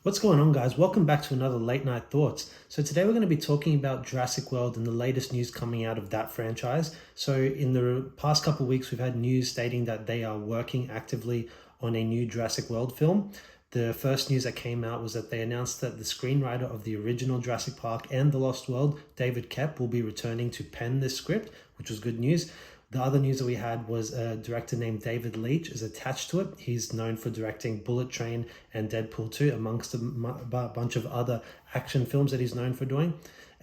What's going on, guys? Welcome back to another Late Night Thoughts. So today we're going to be talking about Jurassic World and the latest news coming out of that franchise. So in the past couple of weeks, we've had news stating that they are working actively on a new Jurassic World film. The first news that came out was that they announced that the screenwriter of the original Jurassic Park and The Lost World, David Koepp, will be returning to pen this script, which was good news. The other news that we had was a director named David Leitch is attached to it. He's known for directing Bullet Train and Deadpool 2, amongst a bunch of other action films that he's known for doing.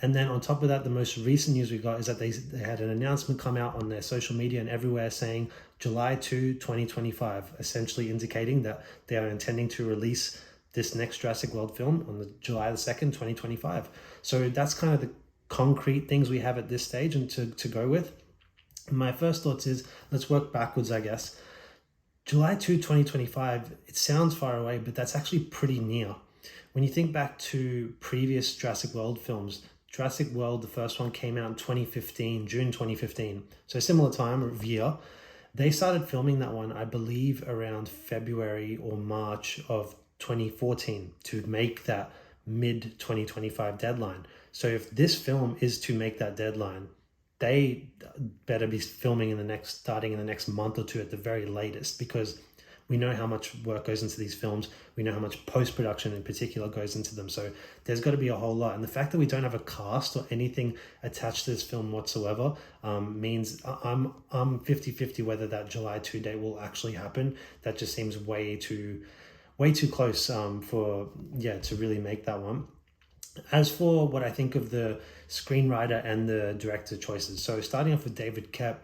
And then on top of that, the most recent news we got is that they had an announcement come out on their social media and everywhere saying July 2, 2025, essentially indicating that they are intending to release this next Jurassic World film on the July the 2nd, 2025. So that's kind of the concrete things we have at this stage and to go with. My first thoughts is, let's work backwards, I guess. July 2, 2025, it sounds far away, but that's actually pretty near. When you think back to previous Jurassic World films, Jurassic World, the first one came out in 2015, June 2015. So similar time of year. They started filming that one, I believe, around February or March of 2014 to make that mid-2025 deadline. So if this film is to make that deadline, they better be filming starting in the next month or two at the very latest, because we know how much work goes into these films. We know how much post-production in particular goes into them. So there's got to be a whole lot. And the fact that we don't have a cast or anything attached to this film whatsoever means I'm 50-50 whether that July 2 date will actually happen. That just seems way too close to really make that one. As for what I think of the screenwriter and the director choices, so starting off with David Koepp,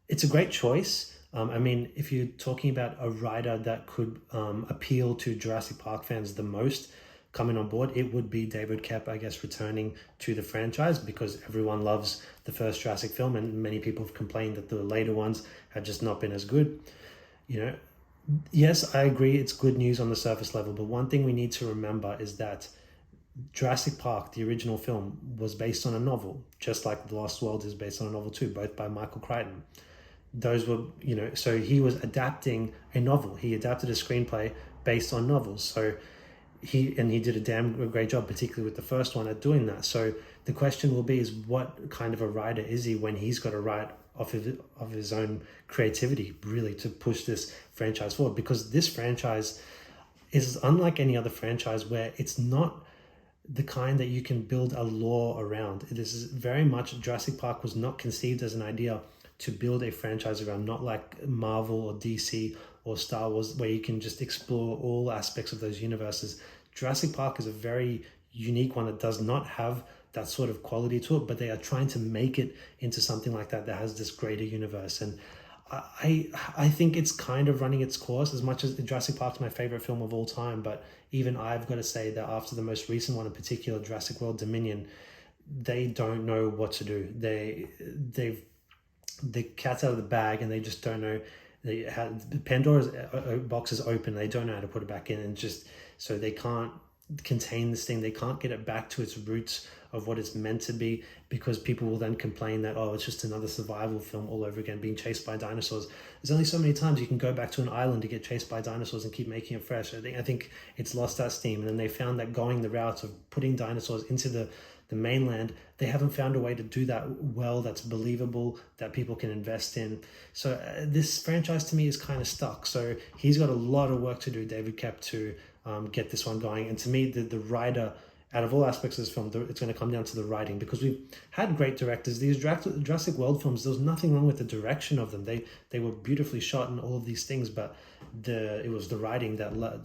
it's a great choice. I mean, if you're talking about a writer that could appeal to Jurassic Park fans the most coming on board, it would be David Koepp, I guess, returning to the franchise, because everyone loves the first Jurassic film and many people have complained that the later ones have just not been as good. Yes, I agree, it's good news on the surface level, but one thing we need to remember is that Jurassic Park, the original film, was based on a novel, just like The Lost World is based on a novel too, both by Michael Crichton. Those were, so he was adapting a novel. He adapted a screenplay based on novels. So he did a damn great job, particularly with the first one, at doing that. So the question will be is, what kind of a writer is he when he's got to write of his own creativity, really, to push this franchise forward? Because this franchise is unlike any other franchise where it's not the kind that you can build a lore around. This is very much, Jurassic Park was not conceived as an idea to build a franchise around, not like Marvel or DC or Star Wars, where you can just explore all aspects of those universes. Jurassic Park is a very unique one that does not have that sort of quality to it, but they are trying to make it into something like that has this greater universe. And I think it's kind of running its course. As much as Jurassic Park's my favorite film of all time, but even I've got to say that after the most recent one, in particular, Jurassic World Dominion, they don't know what to do. They've the cat's out of the bag and they just don't know. They had Pandora's box is open. They don't know how to put it back in, and just so they can't contain this thing. They can't get it back to its roots of what it's meant to be, because people will then complain that, oh, it's just another survival film all over again, being chased by dinosaurs. There's only so many times you can go back to an island to get chased by dinosaurs and keep making it fresh. I think it's lost that steam. And then they found that going the route of putting dinosaurs into the mainland, they haven't found a way to do that well, that's believable, that people can invest in. So this franchise to me is kind of stuck. So he's got a lot of work to do, David Koepp, to get this one going. And to me, the writer, out of all aspects of this film, it's going to come down to the writing, because we've had great directors. These Jurassic World films, there was nothing wrong with the direction of them. They were beautifully shot and all of these things, but it was the writing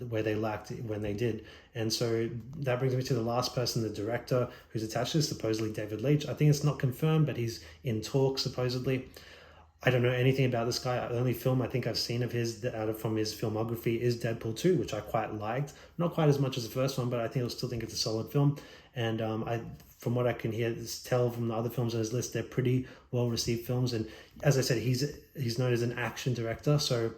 where they lacked when they did. And so that brings me to the last person, the director who's attached to this, supposedly David Leitch. I think it's not confirmed, but he's in talks supposedly. I don't know anything about this guy. The only film I think I've seen of his from his filmography is Deadpool 2, which I quite liked. Not quite as much as the first one, but I still think it's a solid film. And from what I can tell from the other films on his list, they're pretty well-received films. And as I said, he's known as an action director, so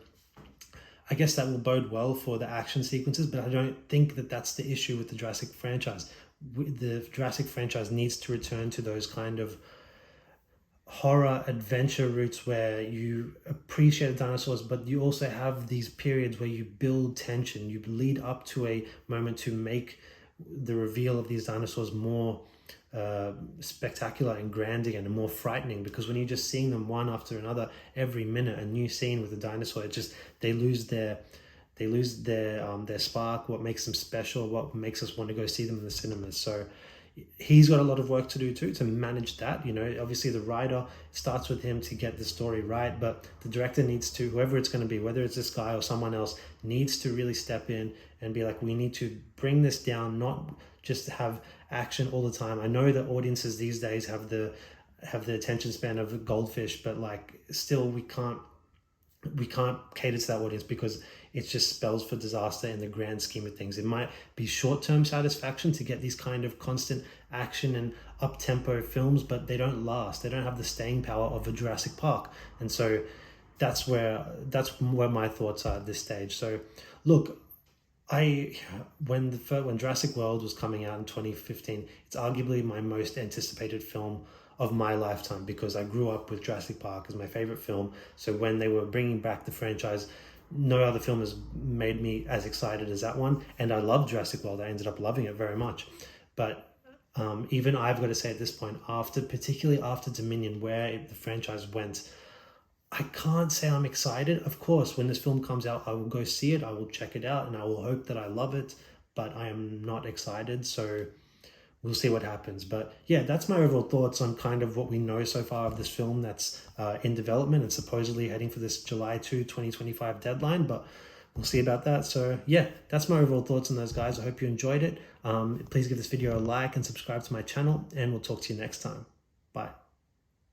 I guess that will bode well for the action sequences, but I don't think that that's the issue with the Jurassic franchise. The Jurassic franchise needs to return to those kind of horror adventure routes where you appreciate the dinosaurs, but you also have these periods where you build tension, you lead up to a moment to make the reveal of these dinosaurs more spectacular and grand again and more frightening, because when you're just seeing them one after another, every minute a new scene with a dinosaur, it just, they lose their spark, what makes them special, what makes us want to go see them in the cinemas. So he's got a lot of work to do too, to manage that. You know, obviously the writer, starts with him to get the story right, but the director needs to, whoever it's going to be, whether it's this guy or someone else, needs to really step in and be like, we need to bring this down, not just have action all the time. I know that audiences these days have the attention span of a goldfish, but like still we can't cater to that audience, because it just spells for disaster in the grand scheme of things. It might be short-term satisfaction to get these kind of constant action and up-tempo films, but they don't last. They don't have the staying power of a Jurassic Park. And so that's where my thoughts are at this stage. So look, when Jurassic World was coming out in 2015, it's arguably my most anticipated film of my lifetime, because I grew up with Jurassic Park as my favorite film. So when they were bringing back the franchise, no other film has made me as excited as that one. And I love Jurassic World. I ended up loving it very much. But even I've got to say at this point, particularly after Dominion, where the franchise went, I can't say I'm excited. Of course, when this film comes out, I will go see it. I will check it out and I will hope that I love it, but I am not excited. So we'll see what happens. But yeah, that's my overall thoughts on kind of what we know so far of this film that's in development and supposedly heading for this July 2, 2025 deadline, but we'll see about that. So yeah, that's my overall thoughts on those, guys. I hope you enjoyed it. Please give this video a like and subscribe to my channel, and we'll talk to you next time. Bye.